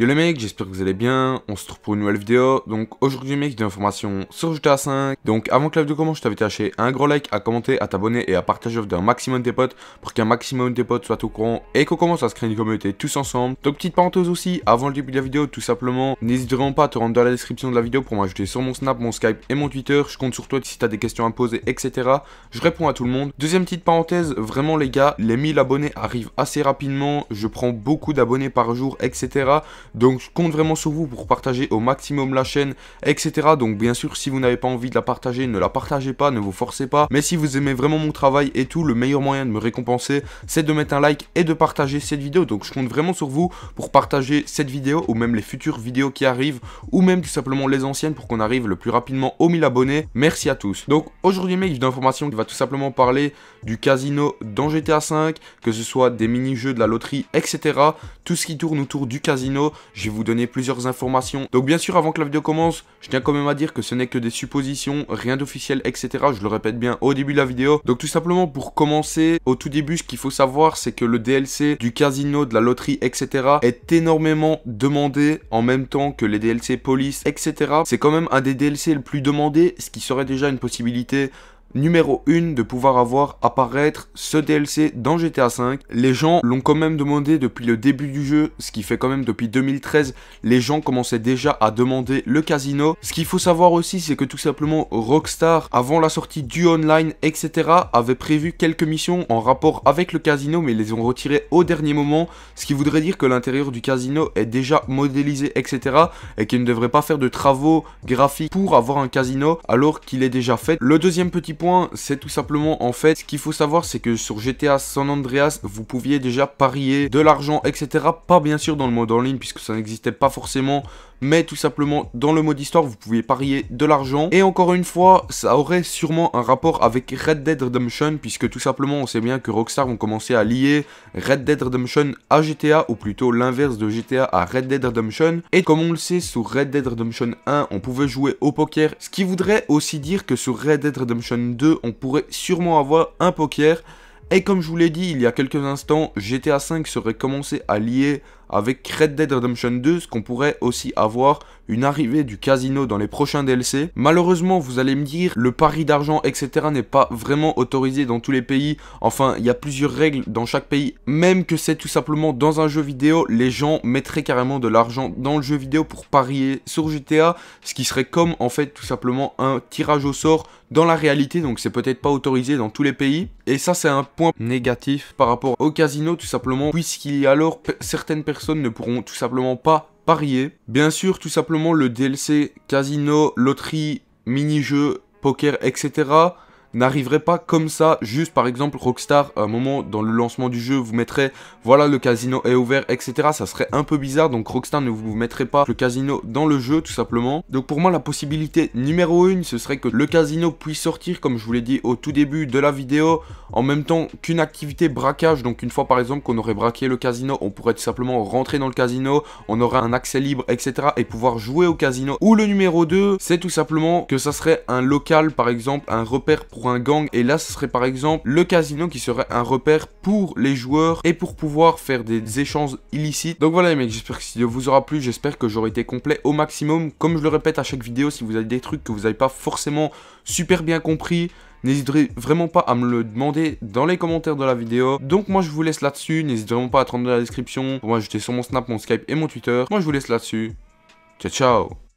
Yo les mecs, j'espère que vous allez bien, on se retrouve pour une nouvelle vidéo. Donc aujourd'hui mec, des informations sur GTA 5. Donc avant que la vidéo commence, je t'invite à lâcher un gros like, à commenter, à t'abonner et à partager d'un maximum de tes potes pour qu'un maximum de tes potes soient au courant et qu'on commence à se créer une communauté tous ensemble. Donc petite parenthèse aussi, avant le début de la vidéo, tout simplement, n'hésite vraiment pas à te rendre dans la description de la vidéo pour m'ajouter sur mon Snap, mon Skype et mon Twitter. Je compte sur toi si t'as des questions à me poser, etc. Je réponds à tout le monde. Deuxième petite parenthèse, vraiment les gars, les 1000 abonnés arrivent assez rapidement. Je prends beaucoup d'abonnés par jour, etc. Donc je compte vraiment sur vous pour partager au maximum la chaîne, etc. Donc bien sûr, si vous n'avez pas envie de la partager, ne la partagez pas, ne vous forcez pas. Mais si vous aimez vraiment mon travail et tout, le meilleur moyen de me récompenser, c'est de mettre un like et de partager cette vidéo. Donc je compte vraiment sur vous pour partager cette vidéo ou même les futures vidéos qui arrivent, ou même tout simplement les anciennes pour qu'on arrive le plus rapidement aux 1000 abonnés. Merci à tous. Donc aujourd'hui mec, une information qui va tout simplement parler du casino dans GTA 5, que ce soit des mini-jeux, de la loterie, etc. Tout ce qui tourne autour du casino, je vais vous donner plusieurs informations. Donc bien sûr, avant que la vidéo commence, je tiens quand même à dire que ce n'est que des suppositions, rien d'officiel, etc. Je le répète bien au début de la vidéo. Donc tout simplement pour commencer, au tout début, ce qu'il faut savoir, c'est que le DLC du casino, de la loterie, etc. est énormément demandé en même temps que les DLC police, etc. C'est quand même un des DLC le plus demandé, ce qui serait déjà une possibilité numéro 1 de pouvoir avoir apparaître ce DLC dans GTA 5. Les gens l'ont quand même demandé depuis le début du jeu, ce qui fait quand même depuis 2013, les gens commençaient déjà à demander le casino. Ce qu'il faut savoir aussi, c'est que tout simplement Rockstar, avant la sortie du online, etc., avait prévu quelques missions en rapport avec le casino, mais ils les ont retirées au dernier moment, ce qui voudrait dire que l'intérieur du casino est déjà modélisé, etc., et qu'il ne devrait pas faire de travaux graphiques pour avoir un casino, alors qu'il est déjà fait. Le deuxième petit point, c'est tout simplement, en fait, ce qu'il faut savoir, c'est que sur GTA San Andreas, vous pouviez déjà parier de l'argent, etc. Pas bien sûr dans le mode en ligne, puisque ça n'existait pas forcément, mais tout simplement dans le mode histoire, vous pouviez parier de l'argent. Et encore une fois, ça aurait sûrement un rapport avec Red Dead Redemption, puisque tout simplement, on sait bien que Rockstar vont commencer à lier Red Dead Redemption à GTA, ou plutôt l'inverse de GTA à Red Dead Redemption. Et comme on le sait, sur Red Dead Redemption 1, on pouvait jouer au poker, ce qui voudrait aussi dire que sur Red Dead Redemption 2, on pourrait sûrement avoir un poker. Et comme je vous l'ai dit il y a quelques instants, GTA 5 serait commencé à lier avec Red Dead Redemption 2, ce qu'on pourrait aussi avoir une arrivée du casino dans les prochains DLC. Malheureusement, vous allez me dire, le pari d'argent, etc. n'est pas vraiment autorisé dans tous les pays. Enfin, il y a plusieurs règles dans chaque pays. Même que c'est tout simplement dans un jeu vidéo, les gens mettraient carrément de l'argent dans le jeu vidéo pour parier sur GTA, ce qui serait comme, en fait, tout simplement un tirage au sort dans la réalité. Donc c'est peut-être pas autorisé dans tous les pays. Et ça, c'est un point négatif par rapport au casino, tout simplement, puisqu'il y a alors certaines personnes ne pourront tout simplement pas parier. Bien sûr, tout simplement, le DLC casino, loterie, mini-jeu, poker, etc. n'arriverait pas comme ça, juste par exemple Rockstar, à un moment dans le lancement du jeu, vous mettrez, voilà, le casino est ouvert, etc. Ça serait un peu bizarre, donc Rockstar ne vous mettrait pas le casino dans le jeu, tout simplement. Donc pour moi, la possibilité numéro 1, ce serait que le casino puisse sortir, comme je vous l'ai dit au tout début de la vidéo, en même temps qu'une activité braquage. Donc une fois par exemple qu'on aurait braqué le casino, on pourrait tout simplement rentrer dans le casino, on aurait un accès libre, etc. et pouvoir jouer au casino. Ou le numéro 2, c'est tout simplement que ça serait un local, par exemple, un repère pour un gang, et là ce serait par exemple le casino qui serait un repère pour les joueurs et pour pouvoir faire des échanges illicites. Donc voilà les mecs, j'espère que cette vidéo vous aura plu, j'espère que j'aurai été complet au maximum. Comme je le répète à chaque vidéo, si vous avez des trucs que vous n'avez pas forcément super bien compris, n'hésitez vraiment pas à me le demander dans les commentaires de la vidéo. Donc moi je vous laisse là-dessus, n'hésitez vraiment pas à attendre dans la description pour m'ajouter sur mon Snap, mon Skype et mon Twitter. Moi je vous laisse là-dessus, ciao ciao.